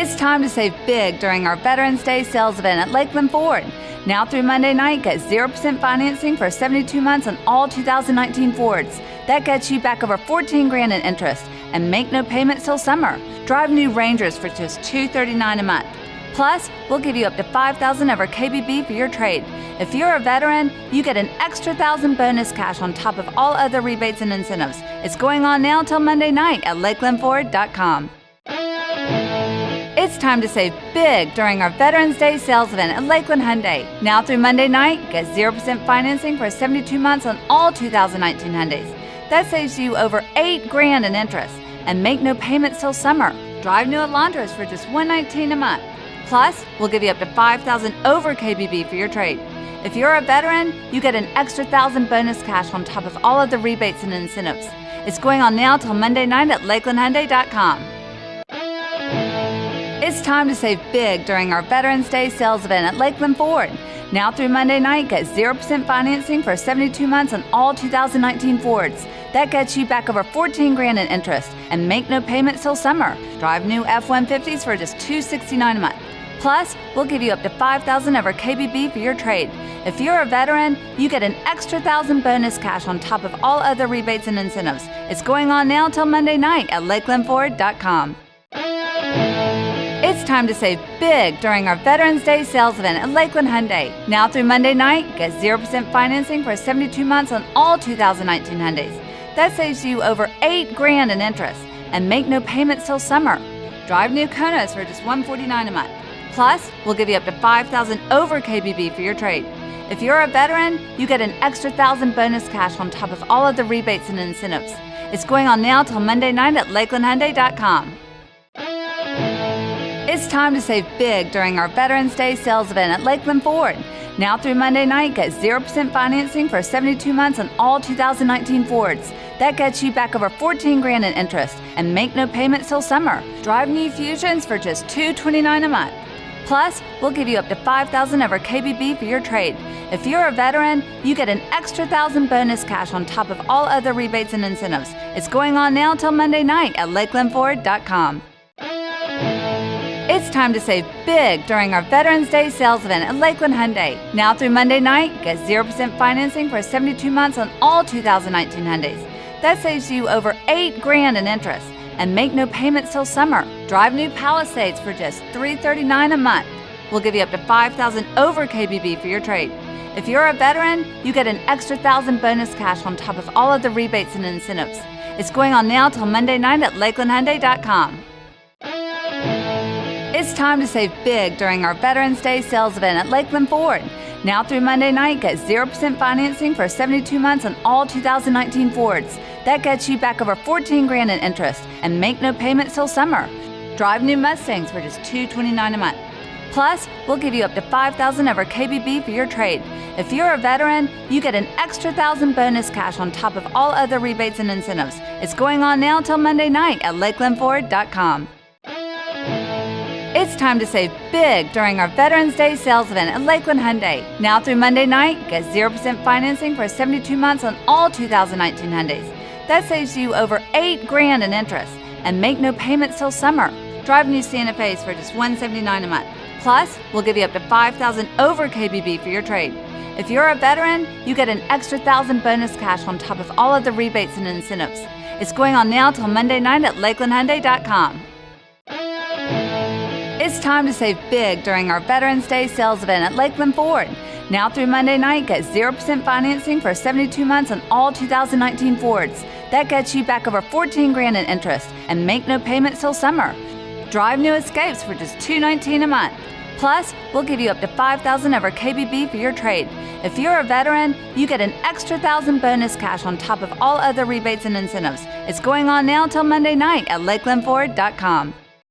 It's time to save big during our Veterans Day sales event at Lakeland Ford. Now through Monday night, get 0% financing for 72 months on all 2019 Fords. That gets you back over $14,000 in interest, and make no payments till summer. Drive new Rangers for just $239 a month. Plus, we'll give you up to $5,000 over KBB for your trade. If you're a veteran, you get an extra $1,000 bonus cash on top of all other rebates and incentives. It's going on now till Monday night at lakelandford.com. It's time to save big during our Veterans Day sales event at Lakeland Hyundai. Now through Monday night, get 0% financing for 72 months on all 2019 Hyundais. That saves you over $8,000 in interest, and make no payments till summer. Drive new Elantras for just $119 a month. Plus, we'll give you up to $5,000 over KBB for your trade. If you're a veteran, you get an extra $1,000 bonus cash on top of all of the rebates and incentives. It's going on now till Monday night at lakelandhyundai.com. It's time to save big during our Veterans Day sales event at Lakeland Ford. Now through Monday night, get 0% financing for 72 months on all 2019 Fords. That gets you back over $14,000 in interest, and make no payments till summer. Drive new F-150s for just $269 a month. Plus, we'll give you up to $5,000 over KBB for your trade. If you're a veteran, you get an extra $1,000 bonus cash on top of all other rebates and incentives. It's going on now till Monday night at lakelandford.com. It's time to save big during our Veterans Day sales event at Lakeland Hyundai. Now through Monday night, get 0% financing for 72 months on all 2019 Hyundais. That saves you over $8,000 in interest, and make no payments till summer. Drive new Konas for just $149 a month. Plus, we'll give you up to $5,000 over KBB for your trade. If you're a veteran, you get an extra $1,000 bonus cash on top of all of the rebates and incentives. It's going on now till Monday night at lakelandhyundai.com. It's time to save big during our Veterans Day sales event at Lakeland Ford. Now through Monday night, get 0% financing for 72 months on all 2019 Fords. That gets you back over $14,000 in interest, and make no payments till summer. Drive new Fusions for just $229 a month. Plus, we'll give you up to $5,000 over KBB for your trade. If you're a veteran, you get an extra $1,000 bonus cash on top of all other rebates and incentives. It's going on now till Monday night at lakelandford.com. It's time to save big during our Veterans Day sales event at Lakeland Hyundai. Now through Monday night, get 0% financing for 72 months on all 2019 Hyundais. That saves you over $8,000 in interest, and make no payments till summer. Drive new Palisades for just $339 a month. We'll give you up to $5,000 over KBB for your trade. If you're a veteran, you get an extra $1,000 bonus cash on top of all of the rebates and incentives. It's going on now till Monday night at lakelandhyundai.com. It's time to save big during our Veterans Day sales event at Lakeland Ford. Now through Monday night, get 0% financing for 72 months on all 2019 Fords. That gets you back over $14,000 in interest, and make no payments till summer. Drive new Mustangs for just $229 a month. Plus, we'll give you up to $5,000 over KBB for your trade. If you're a veteran, you get an extra $1,000 bonus cash on top of all other rebates and incentives. It's going on now till Monday night at lakelandford.com. It's time to save big during our Veterans Day sales event at Lakeland Hyundai. Now through Monday night, get 0% financing for 72 months on all 2019 Hyundais. That saves you over $8,000 in interest, and make no payments till summer. Drive new Santa Fe's for just $179 a month. Plus, we'll give you up to $5,000 over KBB for your trade. If you're a veteran, you get an extra $1,000 bonus cash on top of all of the rebates and incentives. It's going on now till Monday night at lakelandhyundai.com. It's time to save big during our Veterans Day sales event at Lakeland Ford. Now through Monday night, get 0% financing for 72 months on all 2019 Fords. That gets you back over $14,000 in interest, and make no payments till summer. Drive new Escapes for just $219 a month. Plus, we'll give you up to $5,000 over KBB for your trade. If you're a veteran, you get an extra $1,000 bonus cash on top of all other rebates and incentives. It's going on now till Monday night at lakelandford.com.